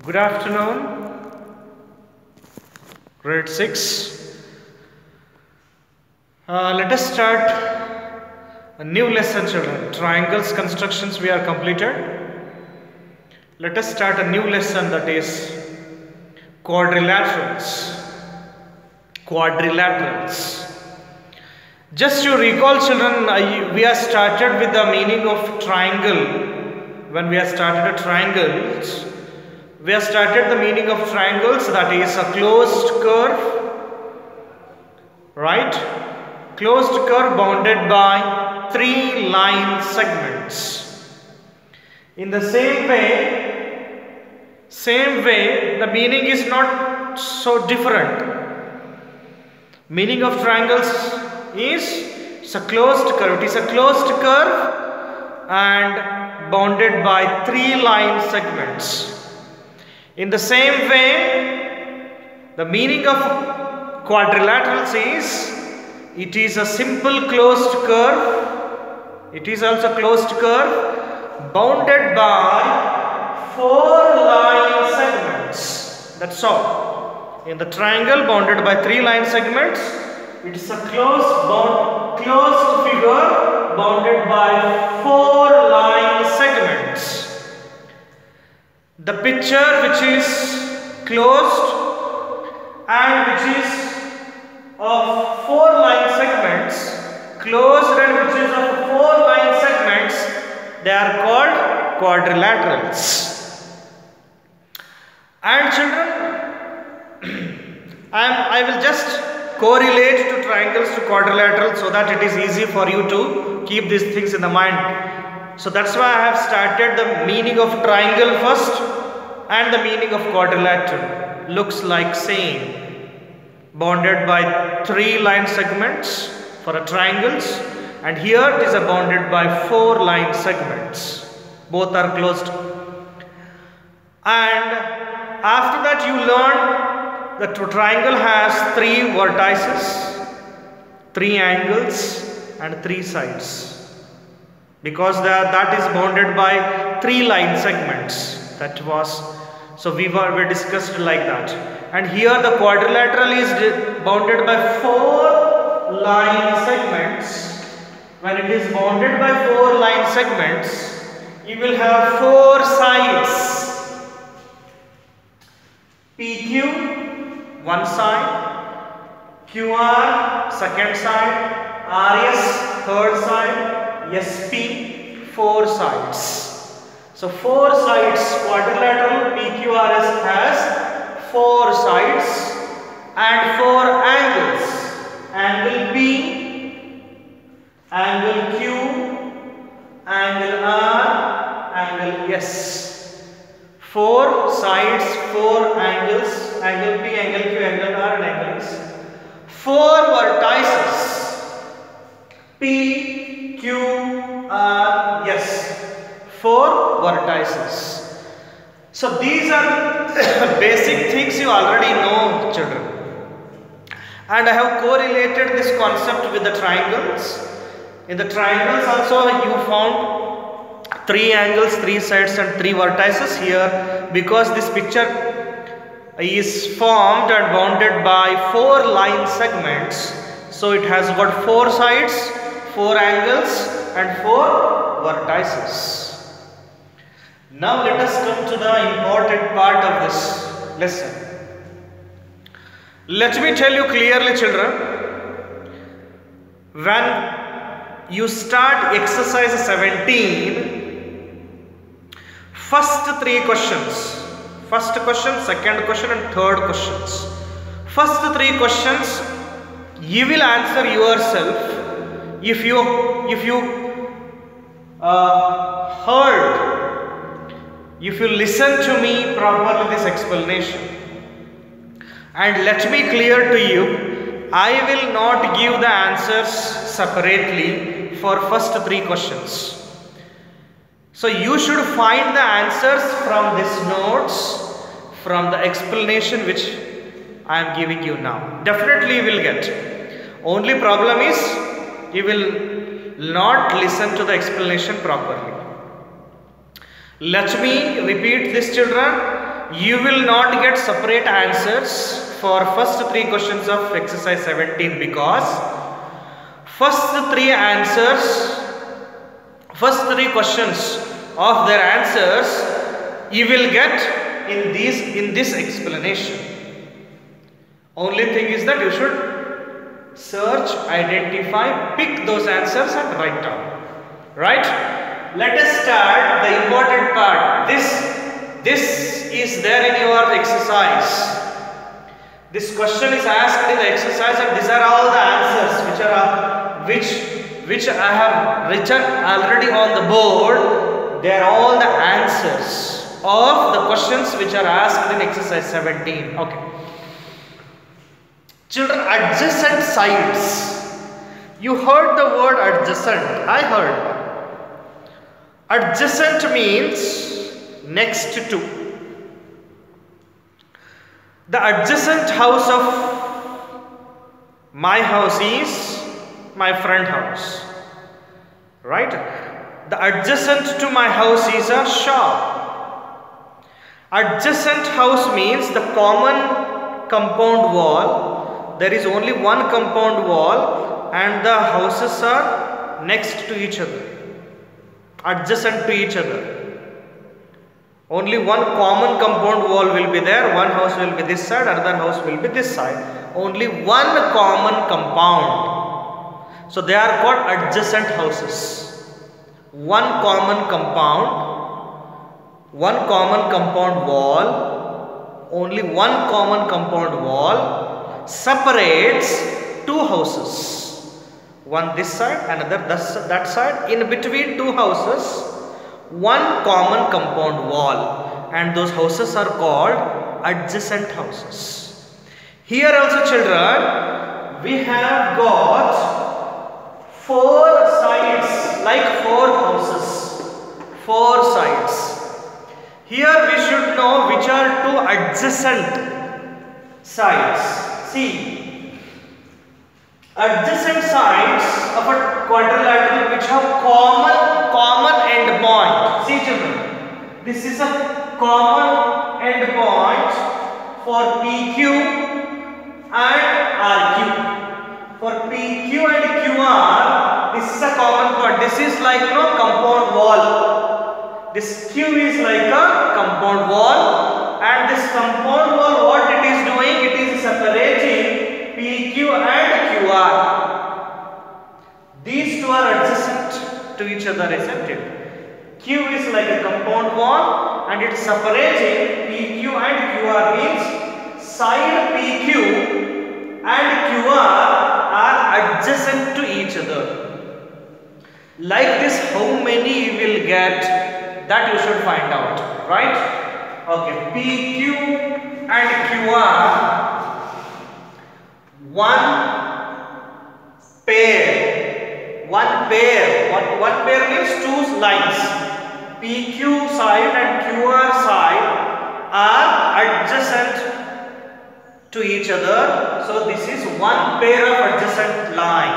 Good afternoon, grade 6. Let us start a new lesson, children. Triangles constructions we are completed. Let us start a new lesson, that is quadrilaterals. Just to recall, children, we have started with the meaning of triangle. When we have started triangles, we have started the meaning of triangles, that is a closed curve, right? Closed curve bounded by 3 line segments. In the same way, the meaning is not so different. Meaning of triangles is it's a closed curve. It is a closed curve and bounded by 3 line segments. In the same way, the meaning of quadrilaterals is it is a simple closed curve. It is also closed curve bounded by 4 line segments. That's all. In the triangle bounded by 3 line segments, it is a closed figure bounded by 4 line segments. The picture which is closed and which is of 4 line segments, closed and which is of 4 line segments, they are called quadrilaterals. And children, I will just correlate to triangles to quadrilaterals so that it is easy for you to keep these things in the mind. So that's why I have started the meaning of triangle first and the meaning of quadrilateral. Looks like same. Bounded by 3 line segments for a triangles, and here it is bounded by 4 line segments. Both are closed. And after that you learn that triangle has 3 vertices, 3 angles and 3 sides. Because that is bounded by 3 line segments. That was, so we discussed like that. And here the quadrilateral is bounded by 4 line segments. When it is bounded by 4 line segments, you will have 4 sides. PQ, one side, QR, second side, RS, third side, SP, 4 sides. So 4 sides, quadrilateral PQRS has 4 sides and 4 angles. Angle P, angle Q, angle R, angle S. 4 sides, 4 angles, angle P, angle Q, angle R and angle S. 4 vertices, P, Q, R, S. 4 vertices. So these are basic things you already know, children. And I have correlated this concept with the triangles. In the triangles also you found 3 angles, 3 sides and 3 vertices here, because this picture is formed and bounded by 4 line segments. So it has got 4 sides, 4 angles and 4 vertices. Now let us come to the important part of this lesson. Let me tell you clearly, children, when you start exercise 17, first 3 questions, first question, second question and third questions. First 3 questions you will answer yourself if you heard, if you listen to me properly this explanation. And let me clear to you, I will not give the answers separately for first 3 questions. So you should find the answers from these notes, from the explanation which I am giving you now. Definitely you will get. Only problem is you will not listen to the explanation properly. Let me repeat this, children. you will not get separate answers for first 3 questions of exercise 17, because first 3 questions of their answers you will get in this explanation. Only thing is that you should search, identify, pick those answers and write down. Right? Let us start the important part. This is there in your exercise. This question is asked in the exercise, and these are all the answers which I have written already on the board. They are all the answers of the questions which are asked in exercise 17. Okay. Children, adjacent sides. You heard the word adjacent. I heard. Adjacent means next to. The adjacent house of my house is my friend house. Right? The adjacent to my house is a shop. Adjacent house means the common compound wall. There is only one compound wall and the houses are next to each other, adjacent to each other. Only one common compound wall will be there. One house will be this side, another house will be this side. Only one common compound. So they are called adjacent houses. One common compound wall, only one common compound wall separates 2 houses. One this side, another that side. In between 2 houses, one common compound wall, and those houses are called adjacent houses. Here also, children, we have got 4 sides, like 4 houses, 4 sides. Here we should know which are 2 adjacent sides. See, adjacent sides of a quadrilateral which have common end point. See, children, this is a common end point for PQ and RQ. For PQ and QR, this is a common point. This is like compound wall. This Q is like a compound wall, and this compound wall, what it is doing? It is separating PQ and QR. These 2 are adjacent to each other, isn't it? Q is like a compound wall and it is separating PQ and QR, means side PQ and QR are adjacent to each other. Like this, how many you will get, that you should find out, right? Okay, PQ and QR, one pair means 2 lines. PQ side and QR side are adjacent to each other. So this is one pair of adjacent line,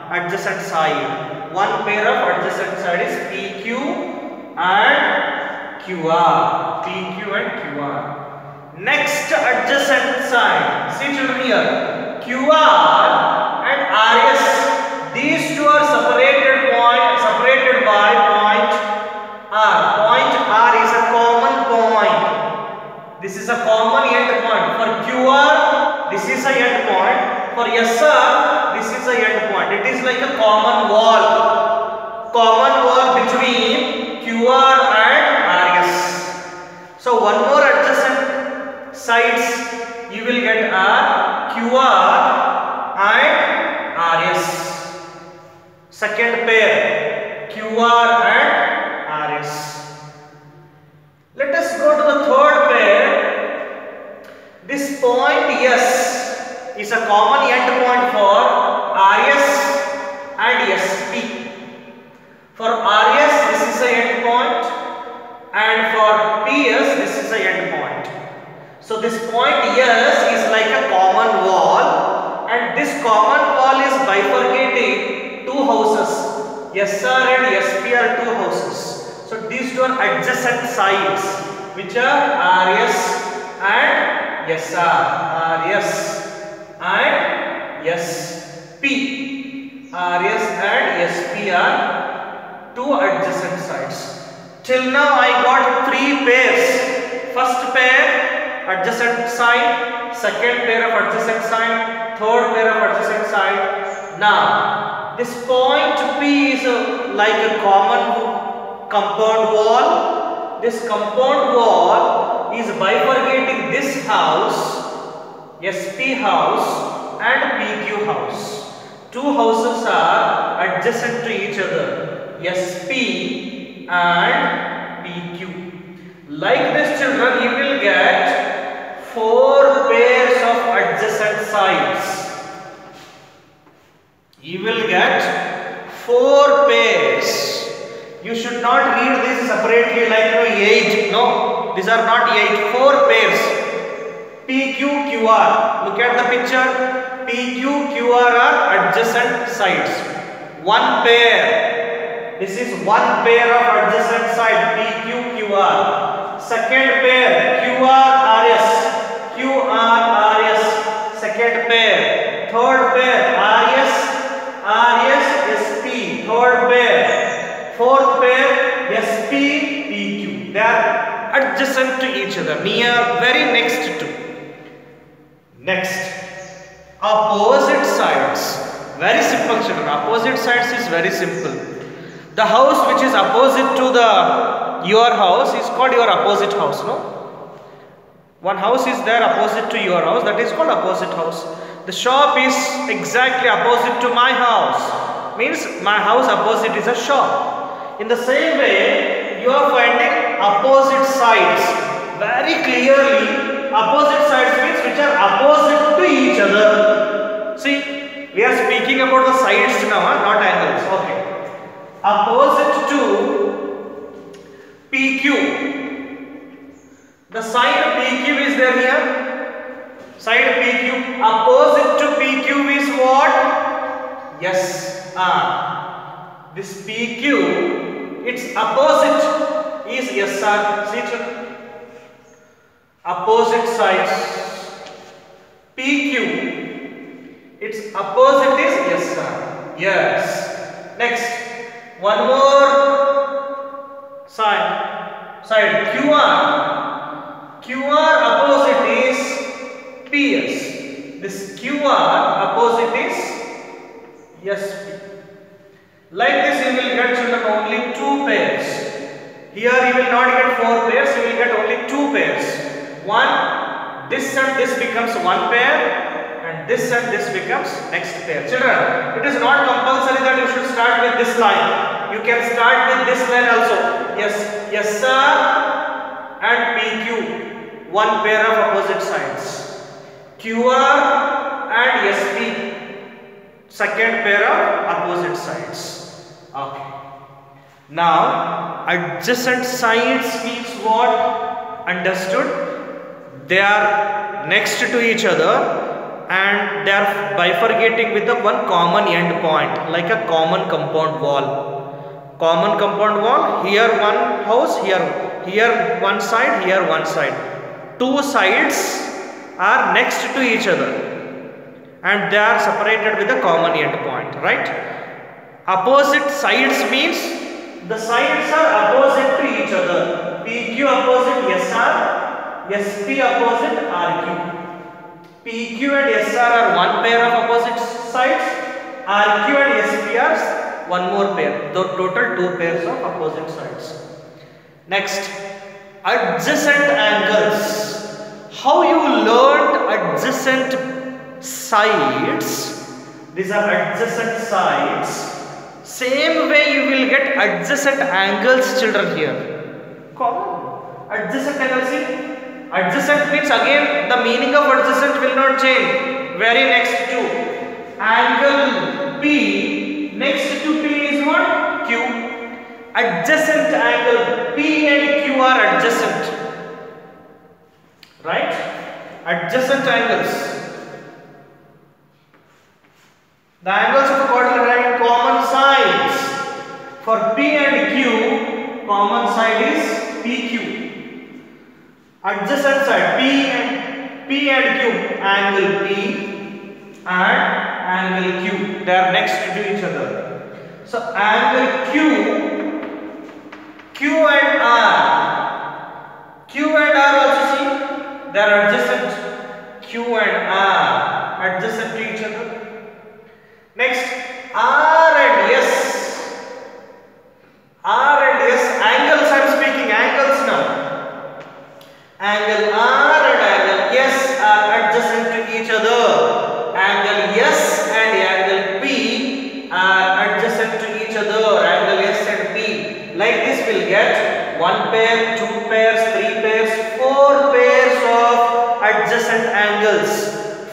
adjacent side. One pair of adjacent side is PQ and QR. PQ and QR. Next adjacent side. See, children, here QR and RS. These 2 are separated by point R. Point R is a common point. This is a common end point. For QR, this is a end point. For SR, this is a end point. It is like a common wall. Common wall between QR and RS. So one more adjacent sides you will get are QR and RS. Second pair, QR and RS. Let us go to the third pair. This point S is a common end point for RS and SP. For RS, this is a end point, and for PS, this is a end point. So this point S is like a common wall, and this common wall is bifurcating 2 houses. SR and SP are 2 houses. So these 2 are adjacent sides, which are RS SR, RS and SP. RS and SP are two adjacent sides. Till now I got three pairs. First pair adjacent side, second pair of adjacent side, third pair of adjacent side. Now this point P is like a common compound wall. This compound wall is bifurcating this house, SP house and PQ house. Two houses are adjacent to each other, SP and PQ. Like this, children, you will get four pairs of adjacent sides. You will get four pairs. You should not read this separately like 8. No, these are not 8. Four pairs. PQ, QR. Look at the picture. PQ, QR are adjacent sides. One pair. This is one pair of adjacent side. PQ, QR. Second pair. QR, RS. QR, RS. Second pair. Third pair. RS, RS, SP. Third pair. Fourth pair. SP, PQ. They are adjacent to each other. Near, very next to. Next, opposite sides. Very simple, children. Opposite sides is very simple. The house which is opposite to your house is called your opposite house, no? One house is there opposite to your house, that is called opposite house. The shop is exactly opposite to my house, means my house opposite is a shop. In the same way, you are finding opposite sides very clearly. Opposite sides means which are opposite to each other. See, we are speaking about the sides now, not angles. Okay. Opposite to PQ. The side PQ is there here. Side PQ. Opposite to PQ is what? Yes. This PQ, its opposite is SR. See, children? Opposite sides. PQ, its opposite is SR. Yes. Next, one more side. QR. QR opposite is PS. This QR opposite is SP. Like this, you will get, children, only two pairs. Here you will not get four pairs, you will get only two pairs. One, this and this becomes one pair, and this and this becomes next pair. Children, it is not compulsory that you should start with this line. You can start with this line also. Yes, SR and PQ, one pair of opposite sides. QR and SP, second pair of opposite sides. Okay. Now, adjacent sides means what? Understood? They are next to each other and they are bifurcating with the one common end point, like a common compound wall. Common compound wall, here one house, here one side, here one side. Two sides are next to each other and they are separated with a common end point, right? Opposite sides means the sides are opposite to each other. PQ opposite SR, SP opposite RQ. PQ and SR are one pair of opposite sides. RQ and SP are one more pair. The total two pairs of opposite sides. Next, adjacent angles. How you learned adjacent sides? These are adjacent sides. Same way you will get adjacent angles, children, here. Common. Adjacent angle, see? Adjacent means again the meaning of adjacent will not change. Very next to. Angle P, next to P is what? Q. Adjacent angle P and Q are adjacent. Right? Adjacent angles. The angles of the quadrilateral common sides. For P and Q, common side is PQ. Adjacent side P and P and Q, angle P and angle Q, they are next to each other. So angle Q and R also see, they are adjacent. Q and R adjacent to each other. Next, R and S angles, I am speaking angles now. Angle R and angle S are adjacent to each other. Angle S and angle P are adjacent to each other. Angle S and P. Like this we'll get 1 pair, 2 pairs, 3 pairs, 4 pairs of adjacent angles.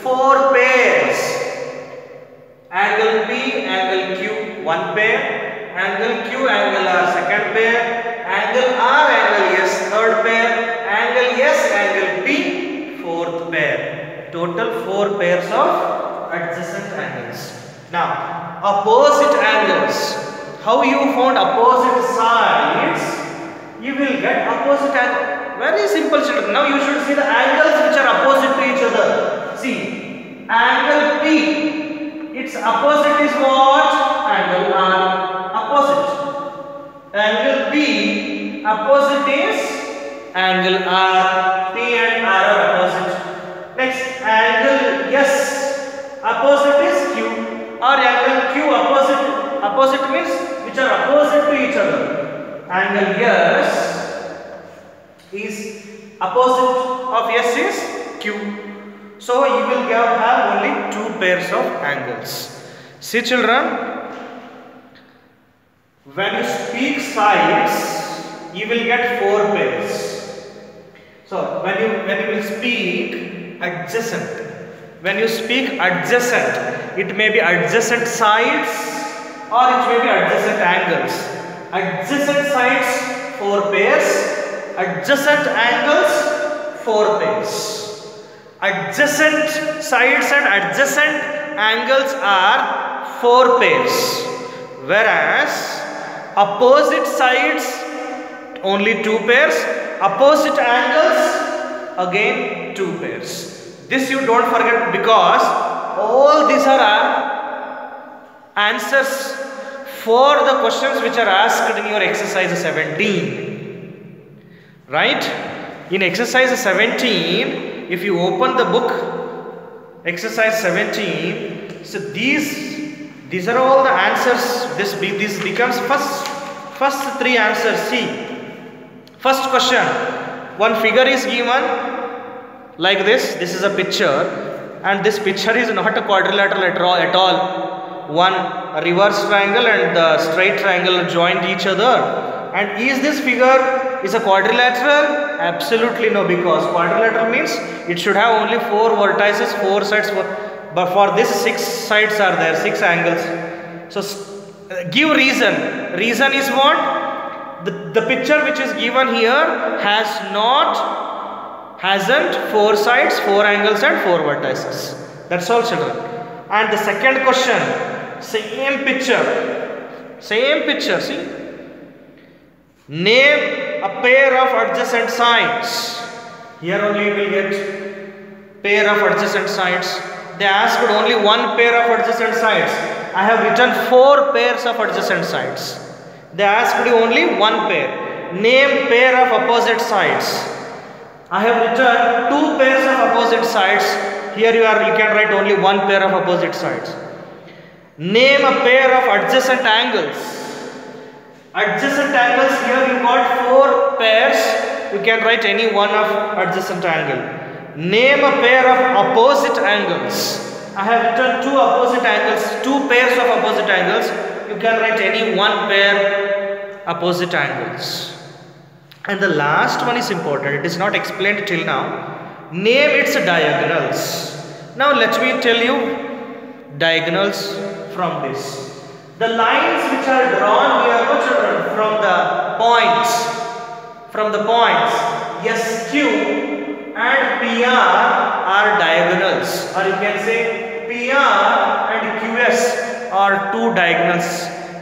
4 pairs. Angle P, angle Q, 1 pair. Angle Q, angle R, second pair. Angle R, angle S, third pair. Angle S, angle P, fourth pair. Total 4 pairs of adjacent angles. Now, opposite angles. How you found opposite sides? You will get opposite angle. Very simple, children. Now you should see the angles which are opposite to each other. See, angle P, its opposite is what? Angle R. Opposite. Angle P, opposite is angle R. P and R are opposite. Next, angle S, opposite is Q. Or angle Q, opposite means which are opposite to each other. Angle S is opposite of S is Q. So you will have only 2 pairs of angles. See children, when you speak sides, you will get 4 pairs. So when you will speak adjacent, it may be adjacent sides or it may be adjacent angles. Adjacent sides 4 pairs, adjacent angles 4 pairs. Adjacent sides and adjacent angles are 4 pairs, whereas opposite sides only 2 pairs, opposite angles again 2 pairs. This you don't forget, because all these are answers for the questions which are asked in your exercise 17. Right? In exercise 17, if you open the book, exercise 17, so these are all the answers. This becomes first 3 answers. See, first question, one figure is given like this. This is a picture, and this picture is not a quadrilateral at all. One reverse triangle and the straight triangle joined each other. And is this figure is a quadrilateral? Absolutely no, because quadrilateral means it should have only 4 vertices, 4 sides. But for this 6 sides are there, 6 angles. So give reason. Reason is what? The picture which is given here hasn't 4 sides, 4 angles and 4 vertices. That's all children. And the second question, same picture, see. Name a pair of adjacent sides. Here only you will get pair of adjacent sides. They asked only 1 pair of adjacent sides. I have written 4 pairs of adjacent sides. They asked only 1 pair. Name pair of opposite sides. I have written 2 pairs of opposite sides. Here you can write only 1 pair of opposite sides. Name a pair of adjacent angles. Adjacent angles, here you got 4 pairs. You can write any one of adjacent angle. Name a pair of opposite angles. I have written 2 opposite angles, 2 pairs of opposite angles. You can write any 1 pair opposite angles. And the last one is important. It is not explained till now. Name its diagonals. Now let me tell you diagonals from this. The lines which are drawn here, children, from the points SQ and PR are diagonals, or you can say PR and QS are 2 diagonals.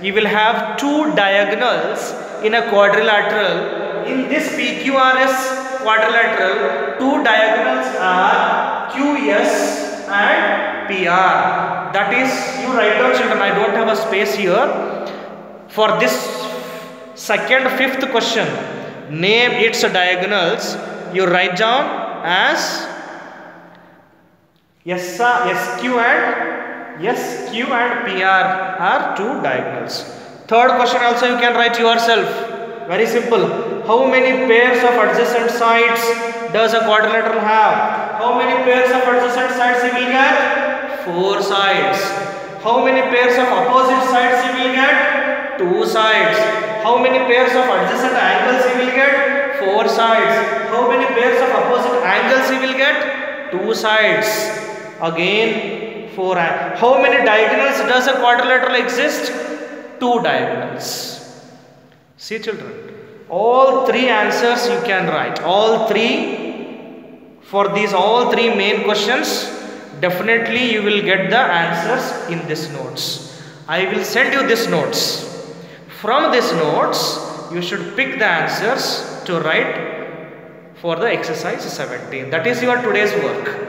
You will have 2 diagonals in a quadrilateral. In this PQRS quadrilateral, 2 diagonals are PS and PR. That is, you write down children, I don't have a space here. For this second, fifth question, name its diagonals. You write down as SQ and PR are two diagonals. Third question also you can write yourself. Very simple. How many pairs of adjacent sides does a quadrilateral have? How many pairs of adjacent sides you will get? 4 sides. How many pairs of opposite sides you will get? 2 sides. How many pairs of adjacent angles you will get? 4 sides. How many pairs of opposite angles you will get? 2 sides. Again 4. How many diagonals does a quadrilateral exist? 2 diagonals. See children, all 3 answers you can write. All 3, for these all 3 main questions, definitely you will get the answers in this notes. I will send you this notes. From this notes, you should pick the answers to write for the exercise 17. That is your today's work.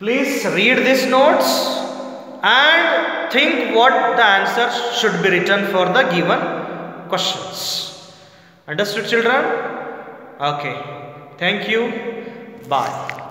Please read these notes and think what the answer should be written for the given questions. Understood children? Okay. Thank you. Bye.